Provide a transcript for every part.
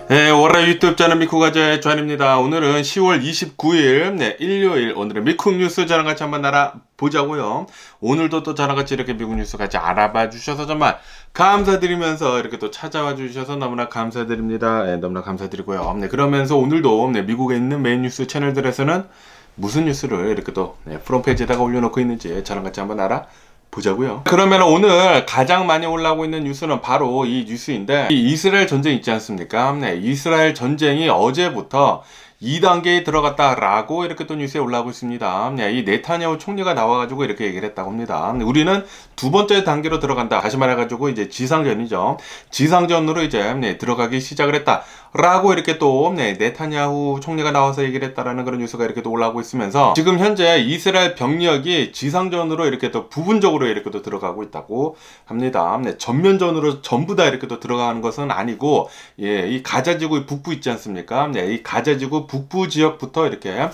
네, 월화 유튜브 채널 미쿡아저의 존입니다. 오늘은 10월 29일 일요일, 오늘은 미쿡 뉴스 저랑 같이 한번 알아보자고요. 오늘도 또 저랑 같이 이렇게 미국 뉴스 같이 알아봐 주셔서 정말 감사드리면서 이렇게 또 찾아와 주셔서 너무나 감사드립니다. 네, 너무나 감사드리고요. 네, 그러면서 오늘도 미국에 있는 메인 뉴스 채널들에서는 무슨 뉴스를 이렇게 또 프론페이지에다가 올려놓고 있는지 저랑 같이 한번 보자고요. 그러면 오늘 가장 많이 올라오고 있는 뉴스는 바로 이 뉴스인데, 이 이스라엘 전쟁 있지 않습니까? 네, 이스라엘 전쟁이 어제부터 2단계에 들어갔다라고 이렇게 또 뉴스에 올라오고 있습니다. 네, 이 네타냐후 총리가 나와가지고 이렇게 얘기를 했다고 합니다. 우리는 두 번째 단계로 들어간다. 다시 말해가지고 이제 지상전이죠. 지상전으로 이제 들어가기 시작을 했다. 라고 이렇게 또 네타냐후 총리가 나와서 얘기를 했다라는 그런 뉴스가 이렇게 또 올라오고 있으면서, 지금 현재 이스라엘 병력이 지상전으로 이렇게 또 부분적으로 이렇게 또 들어가고 있다고 합니다. 전면전으로 전부 다 이렇게 또 들어가는 것은 아니고, 이 가자지구 북부 있지 않습니까? 이 가자지구 북부 지역부터 이렇게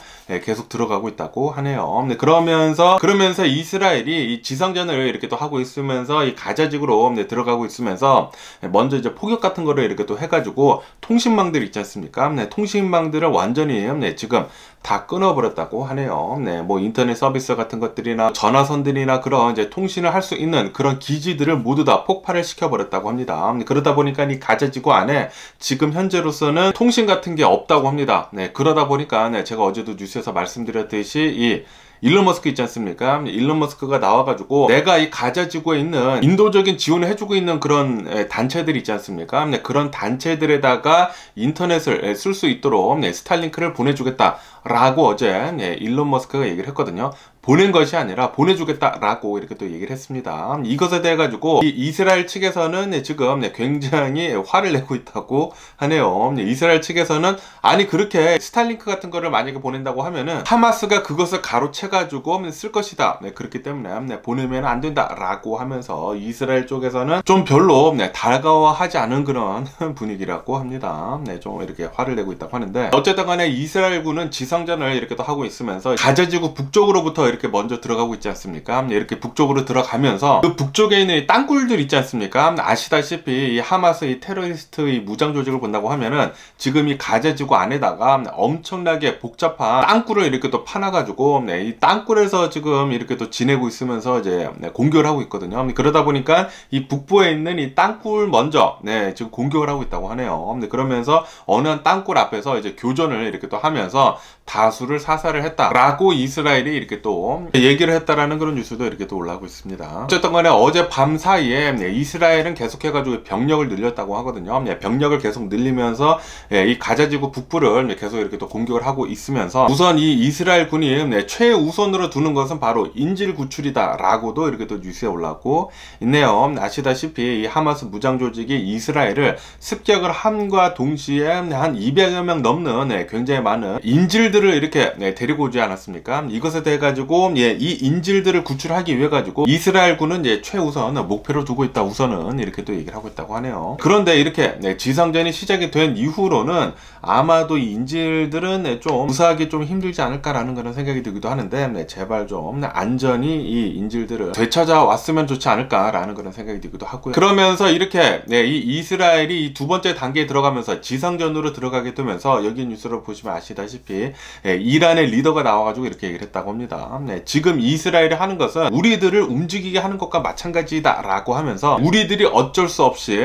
계속 들어가고 있다고 하네요. 그러면서 이스라엘이 이 지상전을 이렇게 또 하고 있으면서 이 가자지구로 들어가고 있으면서 먼저 이제 포격 같은 거를 이렇게 또 해가지고 통신망들 있지 않습니까? 통신망들을 완전히 지금 다 끊어버렸다고 하네요. 뭐 인터넷 서비스 같은 것들이나 전화선들이나 그런 이제 통신을 할 수 있는 그런 기지들을 모두 다 폭발을 시켜버렸다고 합니다. 그러다 보니까 이 가자지구 안에 지금 현재로서는 통신 같은 게 없다고 합니다. 그러다 보니까 제가 어제도 뉴스에서 말씀드렸듯이 이 일론 머스크 있지 않습니까? 일론 머스크가 나와가지고 내가 이 가자지구에 있는 인도적인 지원을 해주고 있는 그런 단체들 있지 않습니까? 그런 단체들에다가 인터넷을 쓸 수 있도록 스타링크를 보내주겠다 라고 어제 일론 머스크가 얘기를 했거든요. 보낸 것이 아니라 보내주겠다라고 이렇게 또 얘기를 했습니다. 이것에 대해 가지고 이스라엘 측에서는 지금 굉장히 화를 내고 있다고 하네요. 이스라엘 측에서는 아니 그렇게 스타링크 같은 거를 만약에 보낸다고 하면은 하마스가 그것을 가로채 가지고 쓸 것이다. 그렇기 때문에 보내면 안 된다라고 하면서 이스라엘 쪽에서는 좀 별로 달가워하지 않은 그런 분위기라고 합니다. 좀 이렇게 화를 내고 있다고 하는데, 어쨌든 간에 이스라엘군은 지상전을 이렇게 또 하고 있으면서 가자지구 북쪽으로부터 이렇게 먼저 들어가고 있지 않습니까? 이렇게 북쪽으로 들어가면서 그 북쪽에 있는 땅굴들 있지 않습니까? 아시다시피 이 하마스 이 테러리스트 이 무장 조직을 본다고 하면은 지금 이 가자지구 안에다가 엄청나게 복잡한 땅굴을 이렇게 또 파놔가지고 이 땅굴에서 지금 이렇게 또 지내고 있으면서 이제 공격을 하고 있거든요. 그러다 보니까 이 북부에 있는 이 땅굴 먼저 지금 공격을 하고 있다고 하네요. 그러면서 어느 한 땅굴 앞에서 이제 교전을 이렇게 또 하면서 다수를 사살을 했다라고 이스라엘이 이렇게 또 얘기를 했다라는 그런 뉴스도 이렇게 또 올라오고 있습니다. 어쨌든 간에 어제 밤 사이에 이스라엘은 계속해가지고 병력을 늘렸다고 하거든요. 병력을 계속 늘리면서 이 가자지구 북부를 계속 이렇게 또 공격을 하고 있으면서, 우선 이 이스라엘 군이 최우선으로 두는 것은 바로 인질 구출이다 라고도 이렇게 또 뉴스에 올라오고 있네요. 아시다시피 이 하마스 무장 조직이 이스라엘을 습격을 함과 동시에 한 200여 명 넘는 굉장히 많은 인질들을 이렇게 데리고 오지 않았습니까? 이것에 대해 가지고 이 인질들을 구출하기 위해 가지고 이스라엘군은 이제 최우선 목표로 두고 있다, 우선은 이렇게 또 얘기를 하고 있다고 하네요. 그런데 이렇게 지상전이 시작이 된 이후로는 아마도 이 인질들은 좀 무사하기 좀 힘들지 않을까라는 그런 생각이 들기도 하는데, 제발 좀 안전히 이 인질들을 되찾아왔으면 좋지 않을까라는 그런 생각이 들기도 하고요. 그러면서 이렇게 이 이스라엘이 이 두 번째 단계에 들어가면서 지상전으로 들어가게 되면서, 여기 뉴스를 보시면 아시다시피 이란의 리더가 나와가지고 이렇게 얘기를 했다고 합니다. 지금 이스라엘이 하는 것은 우리들을 움직이게 하는 것과 마찬가지다 라고 하면서, 우리들이 어쩔 수 없이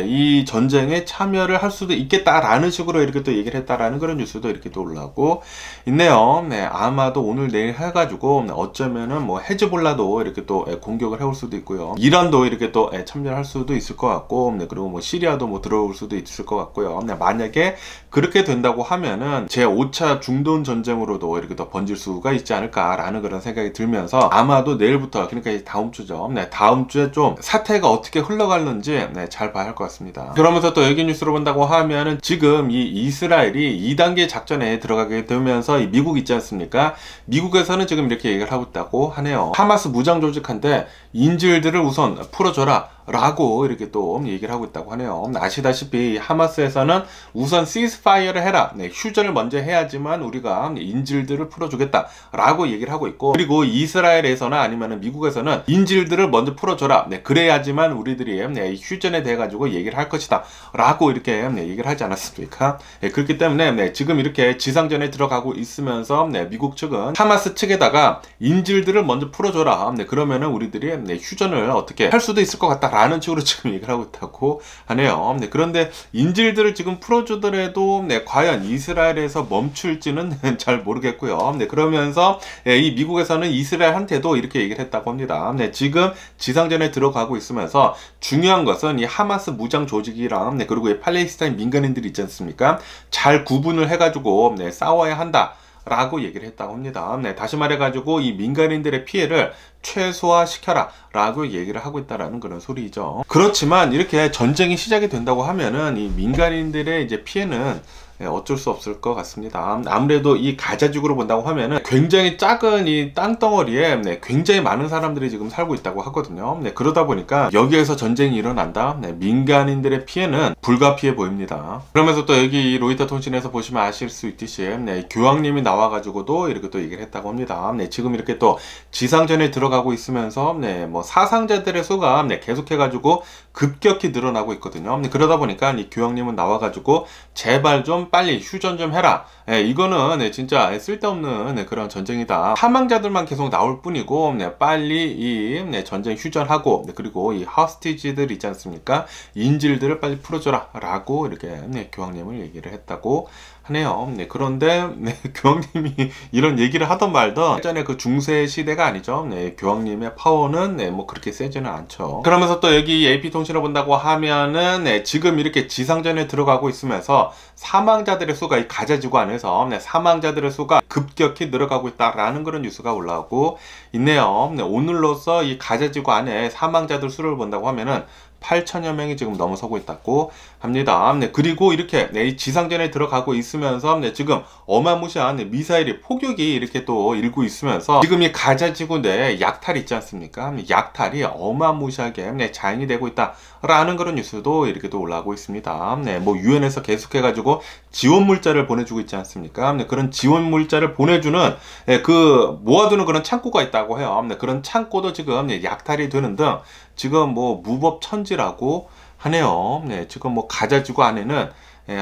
이 전쟁에 참여를 할 수도 있겠다라는 식으로 이렇게 또 얘기를 했다라는 그런 뉴스도 이렇게 또 올라오고 있네요. 아마도 오늘 내일 해가지고 어쩌면은 뭐 헤즈볼라도 이렇게 또 공격을 해올 수도 있고요. 이란도 이렇게 또 참여를 할 수도 있을 것 같고, 그리고 뭐 시리아도 뭐 들어올 수도 있을 것 같고요. 만약에 그렇게 된다고 하면은 제5차 중동 전쟁으로도 이렇게 더 번질 수가 있지 않을까라는 그런 생각이 들면서, 아마도 내일부터, 그러니까 다음 주죠. 다음 주에 좀 사태가 어떻게 흘러가는지 잘 봐야 할 것 같습니다. 그러면서 또 여기 뉴스로 본다고 하면은, 지금 이 이스라엘이 2단계 작전에 들어가게 되면서 이 미국 있지 않습니까? 미국에서는 지금 이렇게 얘기를 하고 있다고 하네요. 하마스 무장 조직한테 인질들을 우선 풀어줘라 라고 이렇게 또 얘기를 하고 있다고 하네요. 아시다시피 하마스에서는 우선 시스파이어를 해라. 휴전을 먼저 해야지만 우리가 인질들을 풀어주겠다. 라고 얘기를 하고 있고, 그리고 이스라엘에서나 아니면 미국에서는 인질들을 먼저 풀어줘라. 그래야지만 우리들이 휴전에 대해 가지고 얘기를 할 것이다. 라고 이렇게 얘기를 하지 않았습니까? 그렇기 때문에 지금 이렇게 지상전에 들어가고 있으면서 미국 측은 하마스 측에다가 인질들을 먼저 풀어줘라. 그러면은 우리들이 휴전을 어떻게 할 수도 있을 것 같다. 라는 식으로 지금 얘기를 하고 있다고 하네요. 그런데 인질들을 지금 풀어주더라도 과연 이스라엘에서 멈출지는 잘 모르겠고요. 그러면서 이 미국에서는 이스라엘한테도 이렇게 얘기를 했다고 합니다. 지금 지상전에 들어가고 있으면서 중요한 것은 이 하마스 무장 조직이랑 그리고 이 팔레스타인 민간인들이 있지 않습니까? 잘 구분을 해가지고 싸워야 한다. 라고 얘기를 했다고 합니다. 다시 말해가지고 이 민간인들의 피해를 최소화시켜라 라고 얘기를 하고 있다라는 그런 소리죠. 그렇지만 이렇게 전쟁이 시작이 된다고 하면은 이 민간인들의 이제 피해는 어쩔 수 없을 것 같습니다. 아무래도 이 가자지구로 본다고 하면은 굉장히 작은 이 땅덩어리에 굉장히 많은 사람들이 지금 살고 있다고 하거든요. 그러다 보니까 여기에서 전쟁이 일어난다. 민간인들의 피해는 불가피해 보입니다. 그러면서 또 여기 로이터 통신에서 보시면 아실 수 있듯이 교황님이 나와가지고도 이렇게 또 얘기를 했다고 합니다. 지금 이렇게 또 지상전에 들어가고 있으면서 뭐 사상자들의 수가 계속해가지고 급격히 늘어나고 있거든요. 그러다 보니까 이 교황님은 나와가지고 제발 좀 빨리 휴전 좀 해라. 이거는 진짜 쓸데없는 그런 전쟁이다. 사망자들만 계속 나올 뿐이고 빨리 이 전쟁 휴전하고 그리고 이 하스티지들 있지 않습니까? 인질들을 빨리 풀어줘라 라고 이렇게 교황님을 얘기를 했다고 하네요. 그런데 교황님이 이런 얘기를 하던 말던 예전에 그 중세 시대가 아니죠. 교황님의 파워는 뭐 그렇게 세지는 않죠. 그러면서 또 여기 AP통신을 본다고 하면은 지금 이렇게 지상전에 들어가고 있으면서 사망자들의 수가 이 가자지구 안에서 사망자들의 수가 급격히 늘어가고 있다라는 그런 뉴스가 올라오고 있네요. 오늘로써 이 가자지구 안에 사망자들 수를 본다고 하면은 8천여 명이 지금 넘어서고 있다고 합니다. 그리고 이렇게 이 지상전에 들어가고 있으면서 지금 어마무시한 미사일이 폭격이 이렇게 또 일고 있으면서 지금 이 가자지구 내 약탈 있지 않습니까? 약탈이 어마무시하게 자행이 되고 있다라는 그런 뉴스도 이렇게 또 올라오고 있습니다. 뭐 유엔에서 계속해가지고 지원 물자를 보내주고 있지 않습니까? 그런 지원 물자를 보내주는 그 모아두는 그런 창고가 있다고 해요. 그런 창고도 지금 약탈이 되는 등 지금 뭐 무법천지라고 하네요. 지금 뭐 가자지구 안에는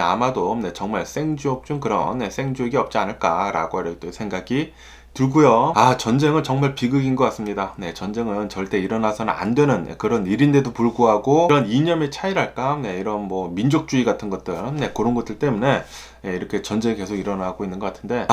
아마도 정말 생쥐옥 중 그런 생쥐옥이 없지 않을까라고 생각이 들고요. 전쟁은 정말 비극인 것 같습니다. 전쟁은 절대 일어나서는 안 되는 그런 일인데도 불구하고 이런 이념의 차이랄까, 이런 뭐 민족주의 같은 것들, 그런 것들 때문에 이렇게 전쟁이 계속 일어나고 있는 것 같은데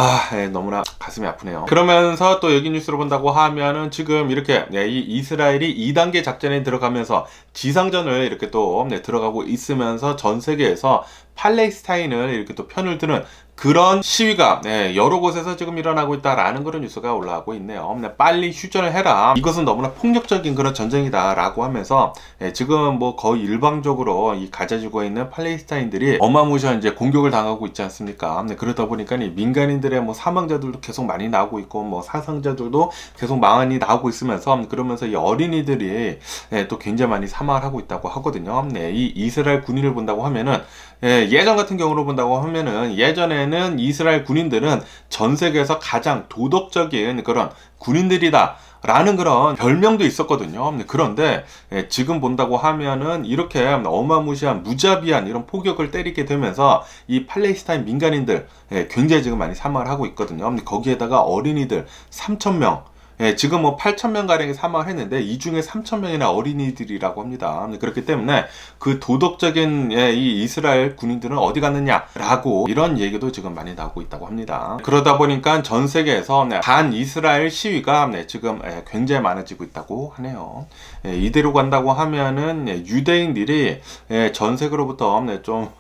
너무나 가슴이 아프네요. 그러면서 또 여기 뉴스를 본다고 하면은 지금 이렇게 이 이스라엘이 2단계 작전에 들어가면서 지상전을 이렇게 또 들어가고 있으면서 전 세계에서 팔레스타인을 이렇게 또 편을 드는 그런 시위가 여러 곳에서 지금 일어나고 있다라는 그런 뉴스가 올라오고 있네요. 빨리 휴전을 해라. 이것은 너무나 폭력적인 그런 전쟁이다 라고 하면서 지금 뭐 거의 일방적으로 이 가자지구에 있는 팔레스타인들이 어마무시한 이제 공격을 당하고 있지 않습니까? 그러다 보니까 이 민간인들의 뭐 사망자들도 계속 많이 나오고 있고 뭐 사상자들도 계속 많이 나오고 있으면서 그러면서 이 어린이들이 또 굉장히 많이 사망을 하고 있다고 하거든요. 이 이스라엘 군인을 본다고 하면은 예전 같은 경우로 본다고 하면은 예전에는 이스라엘 군인들은 전 세계에서 가장 도덕적인 그런 군인들이다 라는 그런 별명도 있었거든요. 그런데 지금 본다고 하면은 이렇게 어마무시한 무자비한 이런 포격을 때리게 되면서 이 팔레스타인 민간인들 굉장히 지금 많이 사망을 하고 있거든요. 거기에다가 어린이들 3,000명 지금 뭐 8,000명 가량이 사망을 했는데 이 중에 3,000명이나 어린이들이라고 합니다. 그렇기 때문에 그 도덕적인 이 이스라엘 군인들은 어디 갔느냐라고 이런 얘기도 지금 많이 나오고 있다고 합니다. 그러다 보니까 전 세계에서 반 이스라엘 시위가 지금 굉장히 많아지고 있다고 하네요. 이대로 간다고 하면은 유대인들이 전 세계로부터 좀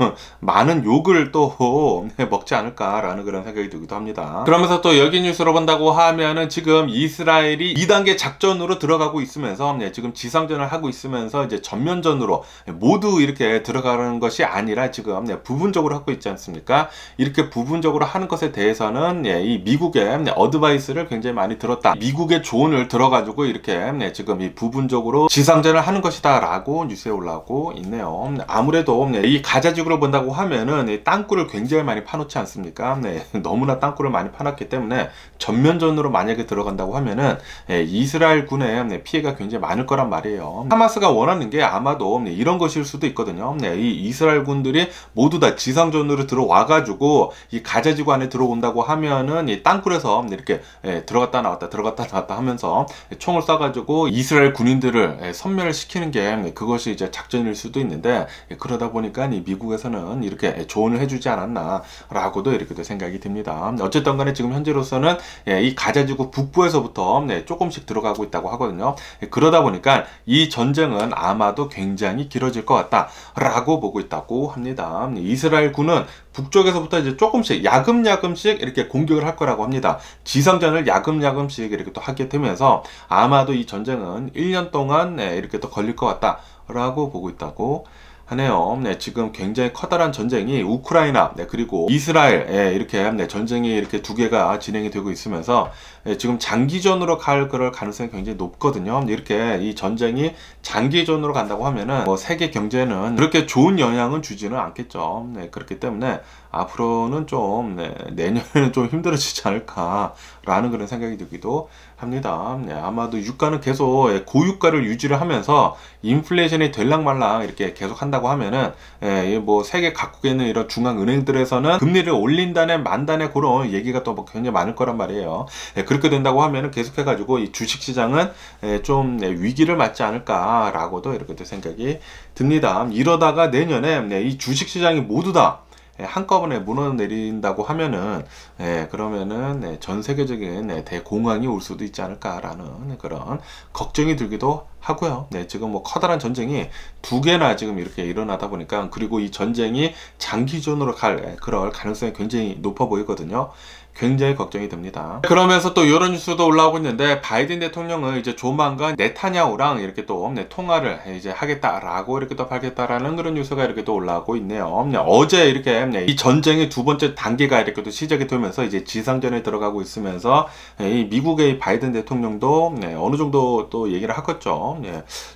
많은 욕을 또 먹지 않을까라는 그런 생각이 들기도 합니다. 그러면서 또 여기 뉴스로 본다고 하면은 지금 이스라엘 이스라엘이 2단계 작전으로 들어가고 있으면서 지금 지상전을 하고 있으면서 이제 전면전으로 모두 이렇게 들어가는 것이 아니라 지금 부분적으로 하고 있지 않습니까? 이렇게 부분적으로 하는 것에 대해서는 이 미국의 어드바이스를 굉장히 많이 들었다. 미국의 조언을 들어가지고 이렇게 지금 이 부분적으로 지상전을 하는 것이다 라고 뉴스에 올라오고 있네요. 아무래도 이 가자지구를 본다고 하면은 땅굴을 굉장히 많이 파놓지 않습니까? 너무나 땅굴을 많이 파놨기 때문에 전면전으로 만약에 들어간다고 하면은 이스라엘 군의 피해가 굉장히 많을 거란 말이에요. 하마스가 원하는 게 아마도 이런 것일 수도 있거든요. 이 이스라엘 군들이 모두 다 지상전으로 들어와 가지고 이 가자지구 안에 들어온다고 하면은 이 땅굴에서 이렇게 들어갔다 나왔다 하면서 총을 쏴가지고 이스라엘 군인들을 섬멸시키는 게 그것이 이제 작전일 수도 있는데, 그러다 보니까 이 미국에서는 이렇게 조언을 해주지 않았나 라고도 이렇게도 생각이 듭니다. 어쨌든 간에 지금 현재로서는 이 가자지구 북부에서부터 조금씩 들어가고 있다고 하거든요. 그러다 보니까 이 전쟁은 아마도 굉장히 길어질 것 같다 라고 보고 있다고 합니다. 이스라엘 군은 북쪽에서부터 이제 조금씩 야금야금씩 이렇게 공격을 할 거라고 합니다. 지상전을 야금야금씩 이렇게 또 하게 되면서 아마도 이 전쟁은 1년 동안 이렇게 또 걸릴 것 같다 라고 보고 있다고 하네요. 지금 굉장히 커다란 전쟁이 우크라이나 그리고 이스라엘 이렇게 전쟁이 이렇게 두 개가 진행이 되고 있으면서 지금 장기전으로 갈 그럴 가능성이 굉장히 높거든요. 이렇게 이 전쟁이 장기전으로 간다고 하면은 뭐 세계 경제는 그렇게 좋은 영향은 주지는 않겠죠. 그렇기 때문에 앞으로는 좀 내년에는 좀 힘들어지지 않을까라는 그런 생각이 들기도 합니다. 아마도 유가는 계속 고유가를 유지를 하면서 인플레이션이 될랑말랑 이렇게 계속 한다고 하면은 뭐 세계 각국에 있는 이런 중앙은행들에서는 금리를 올린다네 만다네 그런 얘기가 또 굉장히 많을 거란 말이에요. 그렇게 된다고 하면은 계속해가지고 이 주식시장은 좀 위기를 맞지 않을까라고도 이렇게 또 생각이 듭니다. 이러다가 내년에 이 주식시장이 모두 다 한꺼번에 무너내린다고 하면은 그러면은 전 세계적인 대공황이 올 수도 있지 않을까라는 그런 걱정이 들기도 하고요. 지금 뭐 커다란 전쟁이 두 개나 지금 이렇게 일어나다 보니까, 그리고 이 전쟁이 장기전으로 갈 그럴 가능성이 굉장히 높아 보이거든요. 굉장히 걱정이 됩니다. 그러면서 또 이런 뉴스도 올라오고 있는데, 바이든 대통령은 이제 조만간 네타냐후랑 이렇게 또 통화를 이제 하겠다라고 이렇게 또 밝혔다라는 그런 뉴스가 이렇게 또 올라오고 있네요. 어제 이렇게 이 전쟁의 두 번째 단계가 이렇게 또 시작이 되면서 이제 지상전에 들어가고 있으면서 이 미국의 바이든 대통령도 어느 정도 또 얘기를 하겠죠.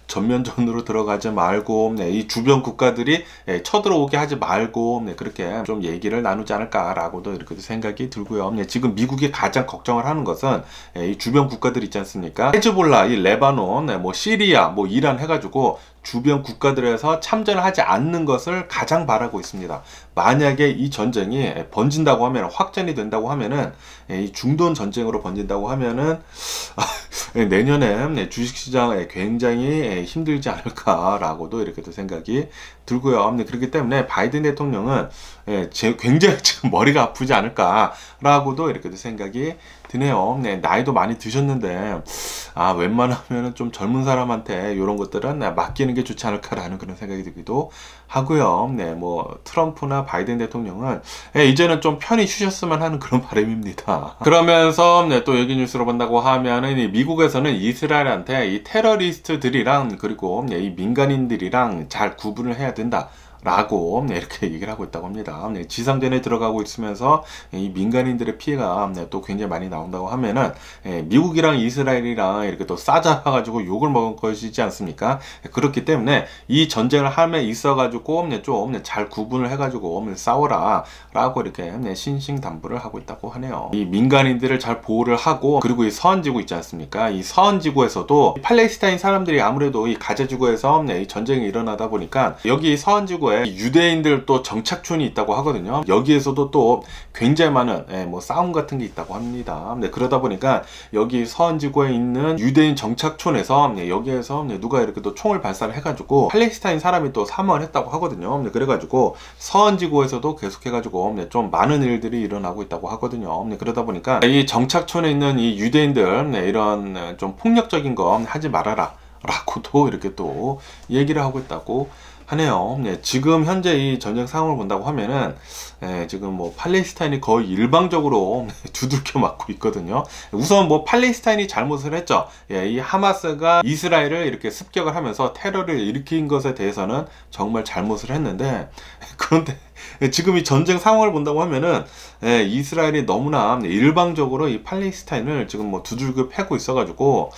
전면전으로 들어가지 말고 이 주변 국가들이 쳐들어오게 하지 말고 그렇게 좀 얘기를 나누지 않을까라고도 이렇게 생각이 들고요. 지금 미국이 가장 걱정을 하는 것은 이 주변 국가들 있지 않습니까? 헤즈볼라, 이 레바논, 뭐 시리아, 뭐 이란 해가지고 주변 국가들에서 참전을 하지 않는 것을 가장 바라고 있습니다. 만약에 이 전쟁이 번진다고 하면, 확전이 된다고 하면은, 이 중동 전쟁으로 번진다고 하면은 내년에 주식시장에 굉장히 힘들지 않을까라고도 이렇게 또 생각이 들고요. 그렇기 때문에 바이든 대통령은 굉장히 지금 머리가 아프지 않을까라고도 이렇게 또 생각이 드네요. 나이도 많이 드셨는데 웬만하면 좀 젊은 사람한테 이런 것들은 맡기는 게 좋지 않을까라는 그런 생각이 들기도 하고요. 뭐 트럼프나 바이든 대통령은 이제는 좀 편히 쉬셨으면 하는 그런 바람입니다. 그러면서 또 여기 뉴스로 본다고 하면은 이 미국에서는 이스라엘한테 이 테러리스트들이랑 그리고 이 민간인들이랑 잘 구분을 해야 된다 라고 이렇게 얘기를 하고 있다고 합니다. 지상전에 들어가고 있으면서 이 민간인들의 피해가 또 굉장히 많이 나온다고 하면은 미국이랑 이스라엘이랑 이렇게 또 싸잡아가지고 욕을 먹은 것이지 않습니까? 그렇기 때문에 이 전쟁을 함에 있어가지고 좀 잘 구분을 해가지고 싸워라 라고 이렇게 신신당부를 하고 있다고 하네요. 이 민간인들을 잘 보호를 하고, 그리고 이 서한지구 있지 않습니까? 이 서한지구에서도 팔레스타인 사람들이 아무래도 이 가자지구에서 이 전쟁이 일어나다 보니까 여기 서한지구에 유대인들 또 정착촌이 있다고 하거든요. 여기에서도 또 굉장히 많은 뭐 싸움 같은 게 있다고 합니다. 그러다 보니까 여기 서한지구에 있는 유대인 정착촌에서 여기에서 누가 이렇게 또 총을 발사를 해가지고 팔레스타인 사람이 또 사망을 했다고 하거든요. 그래가지고 서한지구에서도 계속해가지고 좀 많은 일들이 일어나고 있다고 하거든요. 그러다 보니까 이 정착촌에 있는 이 유대인들 이런 좀 폭력적인 거 하지 말아라 라고도 이렇게 또 얘기를 하고 있다고 하네요. 네, 지금 현재 이 전쟁 상황을 본다고 하면은 지금 뭐 팔레스타인이 거의 일방적으로 두들겨 맞고 있거든요. 우선 뭐 팔레스타인이 잘못을 했죠. 이 하마스가 이스라엘을 이렇게 습격을 하면서 테러를 일으킨 것에 대해서는 정말 잘못을 했는데, 그런데 지금 이 전쟁 상황을 본다고 하면은 이스라엘이 너무나 일방적으로 이 팔레스타인을 지금 뭐 두들겨 패고 있어가지고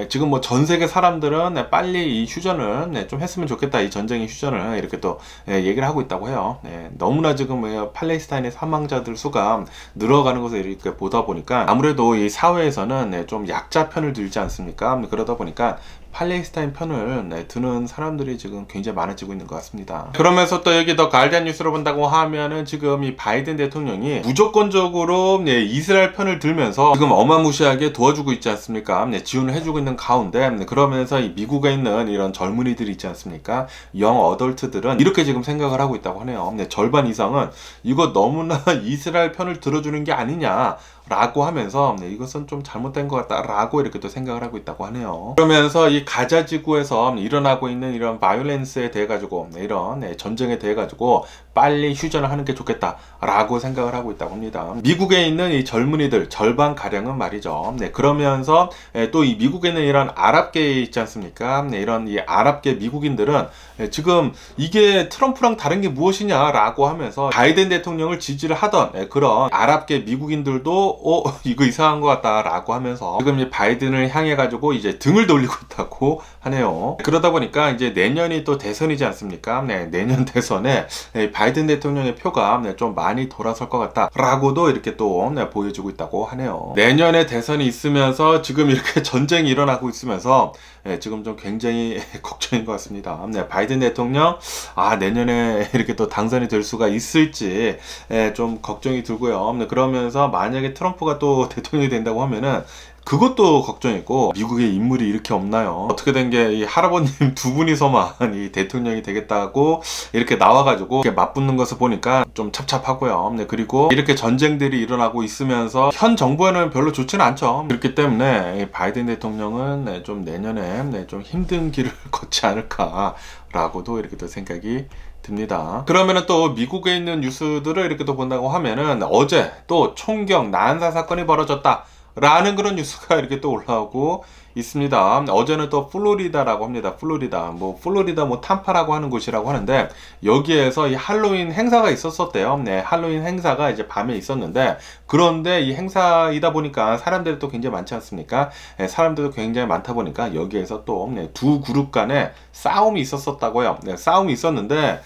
지금 뭐 전 세계 사람들은 빨리 이 휴전을 좀 했으면 좋겠다, 이 전쟁의 휴전을 이렇게 또 얘기를 하고 있다고 해요. 너무나 지금 팔레스타인의 사망자들 수가 늘어가는 것을 이렇게 보다 보니까 아무래도 이 사회에서는 좀 약자 편을 들지 않습니까? 그러다 보니까 팔레스타인 편을 드는 사람들이 지금 굉장히 많아지고 있는 것 같습니다. 그러면서 또 여기 더 가디언 뉴스로 본다고 하면은 지금 이 바이든 대통령이 무조건적으로 이스라엘 편을 들면서 지금 어마무시하게 도와주고 있지 않습니까? 지원을 해주고 있는 가운데 그러면서 이 미국에 있는 이런 젊은이들이 있지 않습니까? 영 어덜트들은 이렇게 지금 생각을 하고 있다고 하네요. 절반 이상은 이거 너무나 이스라엘 편을 들어주는 게 아니냐 라고 하면서 이것은 좀 잘못된 것 같다 라고 이렇게 또 생각을 하고 있다고 하네요. 그러면서 이 가자 지구에서 일어나고 있는 이런 바이올렌스에 대해 가지고 이런 전쟁에 대해 가지고 빨리 휴전을 하는 게 좋겠다 라고 생각을 하고 있다고 합니다. 미국에 있는 이 젊은이들 절반 가량은 말이죠. 그러면서 또 이 미국에 있는 이런 아랍계 있지 않습니까? 이런 이 아랍계 미국인들은 지금 이게 트럼프랑 다른 게 무엇이냐 라고 하면서 바이든 대통령을 지지를 하던 그런 아랍계 미국인들도 이거 이상한 것 같다 라고 하면서 지금 이 바이든을 향해 가지고 이제 등을 돌리고 있다고 하네요. 그러다 보니까 이제 내년이 또 대선이지 않습니까? 내년 대선에 바이든 대통령의 표가 좀 많이 돌아설 것 같다 라고도 이렇게 또 보여주고 있다고 하네요. 내년에 대선이 있으면서 지금 이렇게 전쟁이 일어나고 있으면서 지금 좀 굉장히 걱정인 것 같습니다. 바이든 대통령 내년에 이렇게 또 당선이 될 수가 있을지 좀 걱정이 들고요. 그러면서 만약에 트럼프가 또 대통령이 된다고 하면은 그것도 걱정이고, 미국의 인물이 이렇게 없나요? 어떻게 된 게 이 할아버님 두 분이서만 이 대통령이 되겠다고 이렇게 나와가지고 이렇게 맞붙는 것을 보니까 좀 찹찹하고요. 그리고 이렇게 전쟁들이 일어나고 있으면서 현 정부에는 별로 좋지는 않죠. 그렇기 때문에 바이든 대통령은 좀 내년에 좀 힘든 길을 걷지 않을까 라고도 이렇게 또 생각이 듭니다. 그러면은 또 미국에 있는 뉴스들을 이렇게 또 본다고 하면은 어제 또 총격 난사 사건이 벌어졌다 라는 그런 뉴스가 이렇게 또 올라오고 있습니다. 어제는 또 플로리다라고 합니다. 플로리다 뭐 탐파라고 하는 곳이라고 하는데, 여기에서 이 할로윈 행사가 있었대요. 할로윈 행사가 이제 밤에 있었는데, 그런데 이 행사이다 보니까 사람들이 또 굉장히 많지 않습니까? 사람들도 굉장히 많다 보니까 여기에서 또 두 그룹 간에 싸움이 있었다고요. 싸움이 있었는데,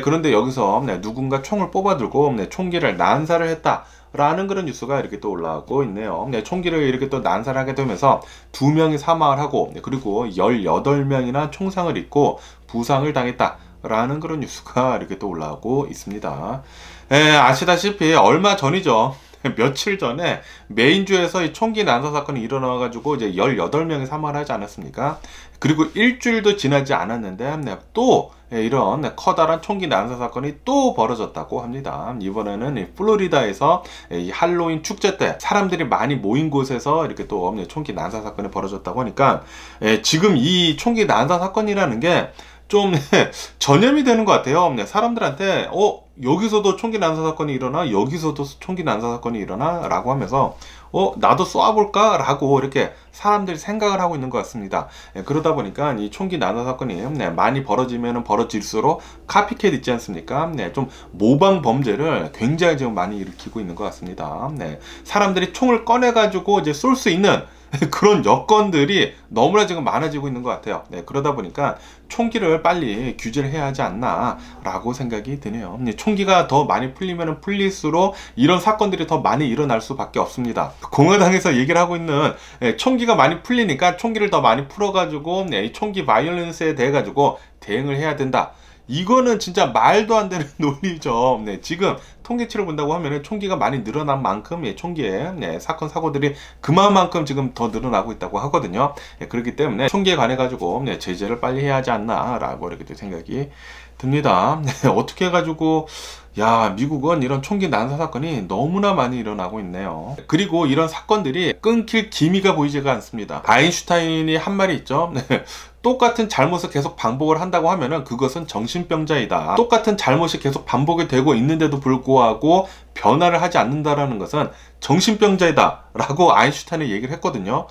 그런데 여기서 누군가 총을 뽑아들고 총기를 난사를 했다 라는 그런 뉴스가 이렇게 또 올라오고 있네요. 총기를 이렇게 또 난사하게 되면서 2명이 사망을 하고, 그리고 18명이나 총상을 입고 부상을 당했다 라는 그런 뉴스가 이렇게 또 올라오고 있습니다. 아시다시피 얼마 전이죠. 며칠 전에 메인주에서 이 총기 난사 사건이 일어나가지고 이제 18명이 사망을 하지 않았습니까? 그리고 일주일도 지나지 않았는데 또 이런 커다란 총기 난사 사건이 또 벌어졌다고 합니다. 이번에는 이 플로리다에서 이 할로윈 축제 때 사람들이 많이 모인 곳에서 이렇게 또 총기 난사 사건이 벌어졌다고 하니까 지금 이 총기 난사 사건이라는 게 좀 전염이 되는 것 같아요. 사람들한테 여기서도 총기 난사 사건이 일어나, 여기서도 총기 난사 사건이 일어나 라고 하면서 나도 쏴볼까? 라고 이렇게 사람들이 생각을 하고 있는 것 같습니다. 그러다 보니까 이 총기 난사 사건이 많이 벌어지면 벌어질수록 카피캣 있지 않습니까? 좀 모방 범죄를 굉장히 지금 많이 일으키고 있는 것 같습니다. 사람들이 총을 꺼내가지고 이제 쏠 수 있는 그런 여건들이 너무나 지금 많아지고 있는 것 같아요. 그러다 보니까 총기를 빨리 규제를 해야 하지 않나 라고 생각이 드네요. 총기가 더 많이 풀리면 풀릴수록 이런 사건들이 더 많이 일어날 수밖에 없습니다. 공화당에서 얘기를 하고 있는 총기가 많이 풀리니까 총기를 더 많이 풀어가지고 이 총기 바이올런스에 대해 가지고 대응을 해야 된다. 이거는 진짜 말도 안 되는 논리죠. 지금 통계치를 본다고 하면 총기가 많이 늘어난 만큼 총기의 사건 사고들이 그만큼 지금 더 늘어나고 있다고 하거든요. 그렇기 때문에 총기에 관해 가지고 제재를 빨리 해야 하지 않나 라고 이렇게 생각이 듭니다. 어떻게 해가지고 야, 미국은 이런 총기 난사 사건이 너무나 많이 일어나고 있네요. 그리고 이런 사건들이 끊길 기미가 보이지가 않습니다. 아인슈타인이 한 말이 있죠. 똑같은 잘못을 계속 반복을 한다고 하면은 그것은 정신병자이다. 똑같은 잘못이 계속 반복이 되고 있는데도 불구하고 변화를 하지 않는다라는 것은 정신병자이다 라고 아인슈타인이 얘기를 했거든요.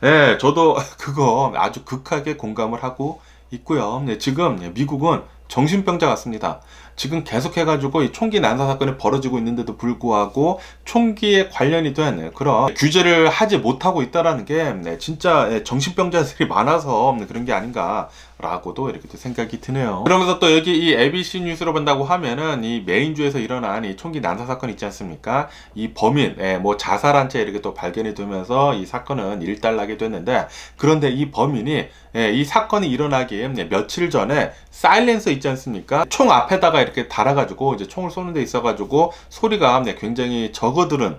예, 저도 그거 아주 극하게 공감을 하고 있고요. 네, 지금 미국은 정신병자 같습니다. 지금 계속해가지고 이 총기 난사 사건이 벌어지고 있는데도 불구하고 총기에 관련이 된 그런 규제를 하지 못하고 있다라는 게 진짜 정신병자들이 많아서 그런 게 아닌가 라고도 이렇게 또 생각이 드네요. 그러면서 또 여기 이 ABC 뉴스로 본다고 하면은 이 메인주에서 일어난 이 총기 난사 사건 있지 않습니까? 이 범인 뭐 자살한 채 이렇게 또 발견이 되면서 이 사건은 일단락이 됐는데, 그런데 이 범인이 이 사건이 일어나기 며칠 전에 사일렌서 있지 않습니까? 총 앞에다가 이렇게 달아가지고 이제 총을 쏘는 데 있어가지고 소리가 굉장히 적어들은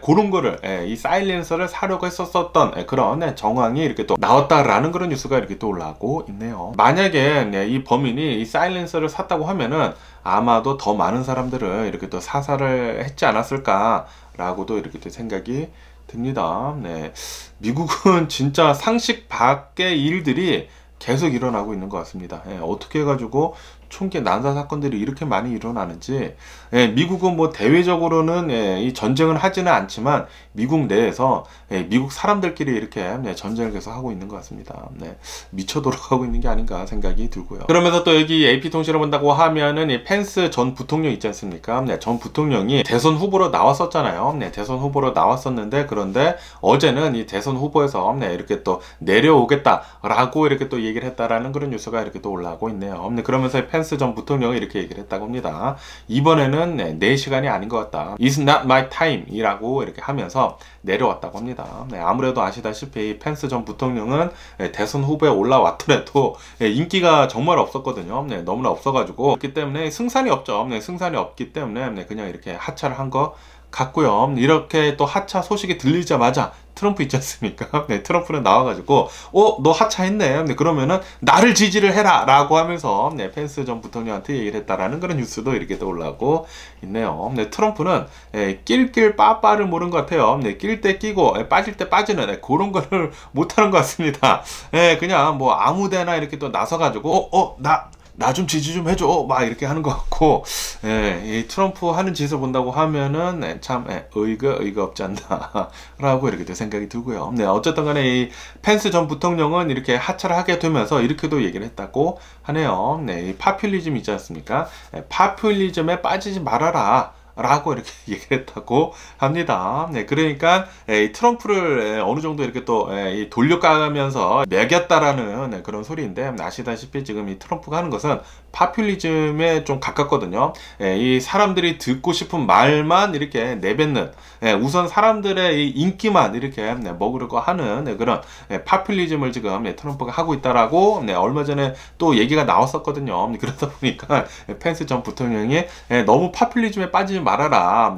그런 거를 이 사일렌서를 사려고 했었던 그런 정황이 이렇게 또 나왔다라는 그런 뉴스가 이렇게 또 올라오고 있네요. 만약에 이 범인이 이 사일렌서를 샀다고 하면은 아마도 더 많은 사람들을 이렇게 또 사살을 했지 않았을까라고도 이렇게 또 생각이 듭니다. 네. 미국은 진짜 상식 밖의 일들이 계속 일어나고 있는 것 같습니다. 어떻게 해가지고 총기 난사 사건들이 이렇게 많이 일어나는지. 미국은 뭐 대외적으로는 이 전쟁을 하지는 않지만 미국 내에서 미국 사람들끼리 이렇게 전쟁을 계속 하고 있는 것 같습니다. 미쳐 돌아가고 있는 게 아닌가 생각이 들고요. 그러면서 또 여기 AP통신을 본다고 하면은 이 펜스 전 부통령 있지 않습니까? 전 부통령이 대선 후보로 나왔었잖아요. 대선 후보로 나왔었는데, 그런데 어제는 이 대선 후보에서 이렇게 또 내려오겠다라고 이렇게 또 얘기를 했다라는 그런 뉴스가 이렇게 또 올라오고 있네요. 그러면서 펜스 전 부통령이 이렇게 얘기를 했다고 합니다. 이번에는 내 시간이 아닌 것 같다. It's not my time 이라고 이렇게 하면서 내려왔다고 합니다. 아무래도 아시다시피 펜스 전 부통령은 대선 후보에 올라왔더라도 인기가 정말 없었거든요. 너무나 없어가지고, 그렇기 때문에 승산이 없죠. 승산이 없기 때문에 그냥 이렇게 하차를 한 거 같고요. 이렇게 또 하차 소식이 들리자마자 트럼프 있지 않습니까? 트럼프는 나와가지고 너 하차했네. 그러면은 나를 지지를 해라 라고 하면서 펜스 전 부통령한테 얘기를 했다라는 그런 뉴스도 이렇게 또 올라오고 있네요. 트럼프는 낄낄 빠빠를 모르는 것 같아요. 낄 때 끼고 빠질 때 빠지는 그런 거를 못하는 것 같습니다. 그냥 뭐 아무데나 이렇게 또 나서가지고 나 좀 지지 좀 해줘 막 이렇게 하는 것 같고, 이 트럼프 하는 짓을 본다고 하면은 참 의의가 없지 않나 라고 이렇게 또 생각이 들고요. 어쨌든 간에 이 펜스 전 부통령은 이렇게 하차를 하게 되면서 이렇게도 얘기를 했다고 하네요. 이 파퓰리즘 있지 않습니까? 파퓰리즘에 빠지지 말아라 라고 이렇게 얘기를 했다고 합니다. 그러니까 이 트럼프를 어느 정도 이렇게 또 돌려가면서 매겼다라는 그런 소리인데, 아시다시피 지금 이 트럼프가 하는 것은 파퓰리즘에 좀 가깝거든요. 이 사람들이 듣고 싶은 말만 이렇게 내뱉는, 우선 사람들의 이 인기만 이렇게 먹으려고 하는 그런 파퓰리즘을 지금 트럼프가 하고 있다라고 얼마 전에 또 얘기가 나왔었거든요. 그러다 보니까 펜스 전 부통령이 너무 파퓰리즘에 빠지지 말아라.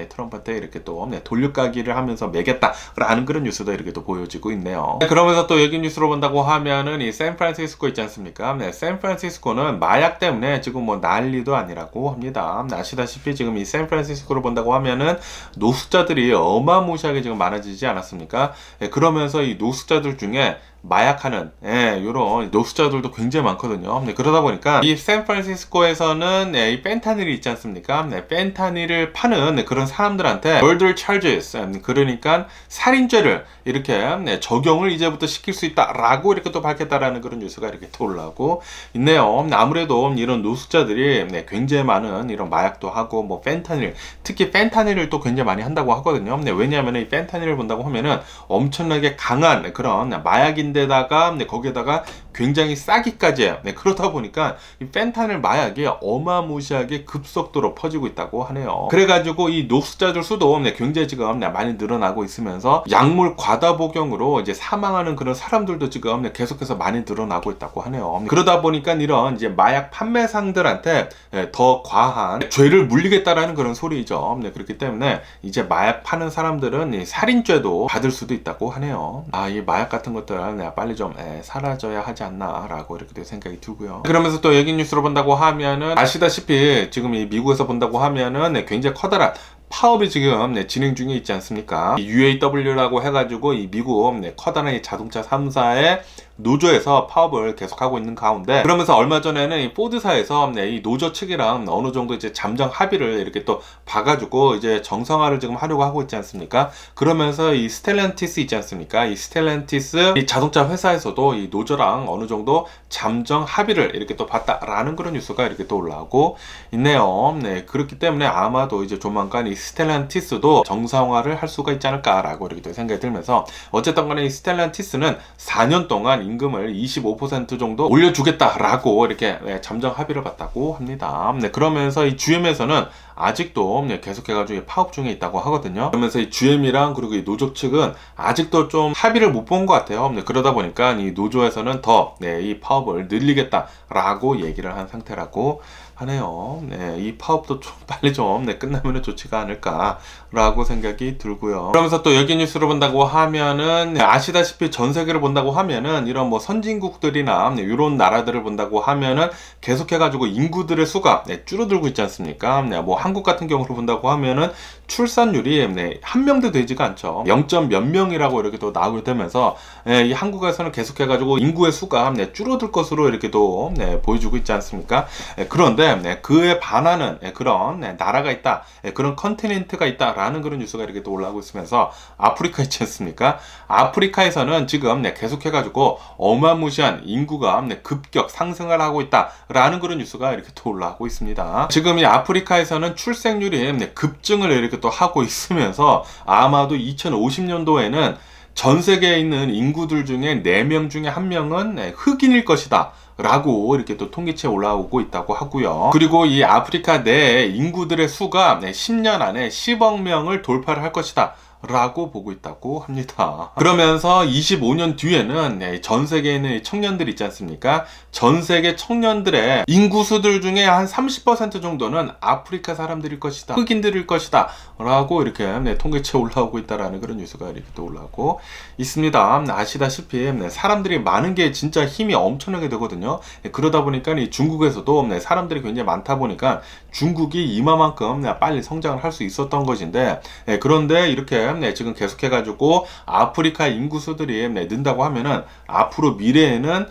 트럼프한테 이렇게 또 돌려가기를 하면서 매겠다라는 그런 뉴스도 이렇게 또 보여지고 있네요. 그러면서 또 여기 뉴스로 본다고 하면은 이 샌프란시스코 있지 않습니까? 샌프란시스코는 마약 때문에 지금 뭐 난리도 아니라고 합니다. 아시다시피 지금 이 샌프란시스코를 본다고 하면은 노숙자들이 어마무시하게 지금 많아지지 않았습니까? 그러면서 이 노숙자들 중에 마약하는 이런 노숙자들도 굉장히 많거든요. 그러다 보니까 이 샌프란시스코에서는 이 펜타닐이 있지 않습니까? 펜타닐을 파는 그런 사람들한테 murder charges, 그러니까 살인죄를 이렇게 적용을 이제부터 시킬 수 있다라고 이렇게 또 밝혔다라는 그런 뉴스가 이렇게 또 올라오고 있네요. 아무래도 이런 노숙자들이 굉장히 많은 이런 마약도 하고 뭐 펜타닐, 특히 펜타닐을 또 굉장히 많이 한다고 하거든요. 왜냐하면 이 펜타닐을 본다고 하면은 엄청나게 강한 그런 마약인데다가 거기에다가 굉장히 싸기까지 해요. 그러다 보니까 이 펜타닐 마약이 어마무시하게 급속도로 퍼지고 있다고 하네요. 그래가지고 이 노숙자들 수도 굉장히 지금 많이 늘어나고 있으면서 약물 과다 복용으로 이제 사망하는 그런 사람들도 지금 계속해서 많이 늘어나고 있다고 하네요. 그러다 보니까 이런 이제 마약 판매상들한테 더 과한 죄를 물리겠다라는 그런 소리죠. 그렇기 때문에 이제 마약 파는 사람들은 이 살인죄도 받을 수도 있다고 하네요. 이 마약 같은 것들 빨리 좀 사라져야 하지 않나라고 이렇게 생각이 들고요. 그러면서 또 여기 뉴스로 본다고 하면은 아시다시피 지금 이 미국에서 본다고 하면은 굉장히 커다란 파업이 지금 진행 중에 있지 않습니까? UAW라고 해가지고 이 미국 커다란 이 자동차 3사의 노조에서 파업을 계속하고 있는 가운데, 그러면서 얼마 전에는 이 포드사에서 이 노조 측이랑 어느 정도 이제 잠정 합의를 이렇게 또 봐가지고 이제 정상화를 지금 하려고 하고 있지 않습니까? 그러면서 이 스텔란티스 있지 않습니까? 이 스텔란티스 이 자동차 회사에서도 이 노조랑 어느 정도 잠정 합의를 이렇게 또 봤다라는 그런 뉴스가 이렇게 또 올라오고 있네요. 그렇기 때문에 아마도 이제 조만간 이 스텔란티스도 정상화를 할 수가 있지 않을까라고 이렇게 또 생각이 들면서, 어쨌든 간에 이 스텔란티스는 4년 동안 임금을 25% 정도 올려주겠다라고 이렇게 잠정 합의를 봤다고 합니다. 그러면서 이 GM에서는 아직도 계속해가지고 파업 중에 있다고 하거든요. 그러면서 이 GM이랑 그리고 이 노조 측은 아직도 좀 합의를 못 본 것 같아요. 그러다 보니까 이 노조에서는 더 이 파업을 늘리겠다라고 얘기를 한 상태라고 하네요. 이 파업도 좀 빨리 좀 끝나면 좋지가 않을까라고 생각이 들고요. 그러면서 또 여기 뉴스를 본다고 하면은 아시다시피 전 세계를 본다고 하면은 이런 뭐 선진국들이나 이런 나라들을 본다고 하면은 계속해가지고 인구들의 수가 줄어들고 있지 않습니까? 뭐 한국 같은 경우를 본다고 하면은 출산율이 한 명도 되지가 않죠. 0. 몇 명이라고 이렇게 또 나오게 되면서 이 한국에서는 계속해가지고 인구의 수가 줄어들 것으로 이렇게 또 보여주고 있지 않습니까? 그런데 그에 반하는 그런 나라가 있다, 그런 컨티넨트가 있다라는 그런 뉴스가 이렇게 또 올라오고 있으면서 아프리카 있지 않습니까? 아프리카에서는 지금 계속해가지고 어마무시한 인구가 급격 상승을 하고 있다라는 그런 뉴스가 이렇게 또 올라오고 있습니다. 지금 이 아프리카에서는 출생률이 급증을 이렇게 또 하고 있으면서 아마도 2050년도에는 전 세계에 있는 인구들 중에 4명 중에 1명은 흑인일 것이다 라고 이렇게 또 통계치에 올라오고 있다고 하고요. 그리고 이 아프리카 내 인구들의 수가 10년 안에 10억 명을 돌파를 할 것이다 라고 보고 있다고 합니다. 그러면서 25년 뒤에는 전 세계에 있는 청년들 있지 않습니까? 전 세계 청년들의 인구수들 중에 한 30% 정도는 아프리카 사람들일 것이다, 흑인들일 것이다 라고 이렇게 통계치에 올라오고 있다라는 그런 뉴스가 이렇게 또 올라오고 있습니다. 아시다시피 사람들이 많은 게 진짜 힘이 엄청나게 되거든요. 그러다 보니까 이 중국에서도 사람들이 굉장히 많다 보니까 중국이 이마만큼 빨리 성장을 할 수 있었던 것인데, 그런데 이렇게 지금 계속해가지고 아프리카 인구수들이 는다고 하면은 앞으로 미래에는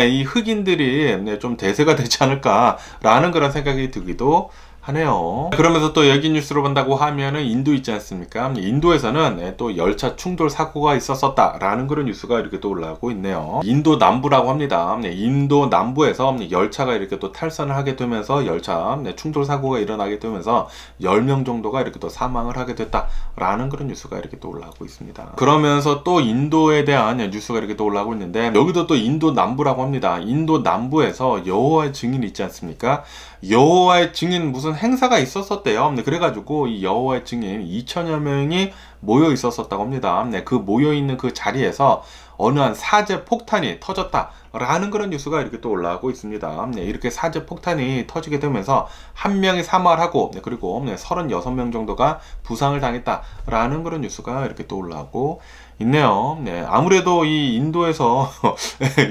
이 흑인들이 좀 대세가 되지 않을까라는 그런 생각이 들기도 하네요. 그러면서 또 여기 뉴스로 본다고 하면은 인도 있지 않습니까? 인도에서는 또 열차 충돌 사고가 있었다라는 그런 뉴스가 이렇게 또 올라오고 있네요. 인도 남부라고 합니다. 인도 남부에서 열차가 이렇게 또 탈선을 하게 되면서 열차 충돌 사고가 일어나게 되면서 10명 정도가 이렇게 또 사망을 하게 됐다라는 그런 뉴스가 이렇게 또 올라오고 있습니다. 그러면서 또 인도에 대한 뉴스가 이렇게 또 올라오고 있는데, 여기도 또 인도 남부라고 합니다. 인도 남부에서 여호와의 증인이 있지 않습니까? 여호와의 증인 무슨 행사가 있었었대요. 그래가지고 이 여호와의 증인 2천여 명이 모여 있었었다고 합니다. 그 모여 있는 그 자리에서 어느 한 사제 폭탄이 터졌다라는 그런 뉴스가 이렇게 또 올라오고 있습니다. 이렇게 사제 폭탄이 터지게 되면서 한 명이 사망을 하고, 그리고 36명 정도가 부상을 당했다라는 그런 뉴스가 이렇게 또 올라오고 있네요. 아무래도 이 인도에서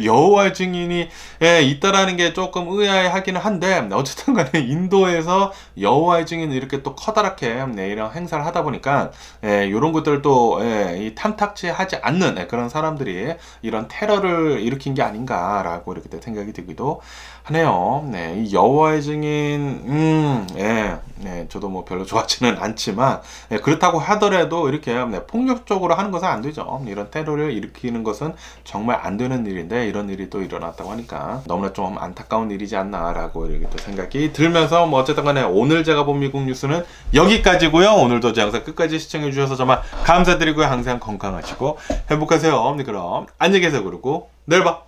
여호와의 증인이 있다라는 게 조금 의아해하기는 한데, 어쨌든 간에 인도에서 여호와의 증인을 이렇게 또 커다랗게 이런 행사를 하다 보니까 이런 것들도 탐탁치 하지 않는 그런 사람들이 이런 테러를 일으킨 게 아닌가라고 이렇게 생각이 들기도 하네요. 이 여호와의 증인, 저도 뭐 별로 좋아하지는 않지만, 그렇다고 하더라도 이렇게 폭력적으로 하는 것은 안 되죠. 이런 테러를 일으키는 것은 정말 안 되는 일인데, 이런 일이 또 일어났다고 하니까 너무나 좀 안타까운 일이지 않나라고 이렇게 또 생각이 들면서, 뭐 어쨌든 간에 오늘 제가 본 미국 뉴스는 여기까지고요. 오늘도 제 영상 끝까지 시청해 주셔서 정말 감사드리고요. 항상 건강하시고 행복하세요. 그럼 안녕히 계세요. 그리고 내일 봐.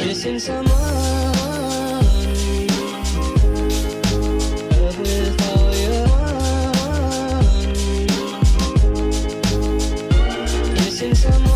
missing someone. Love with all your heart. Missing someone.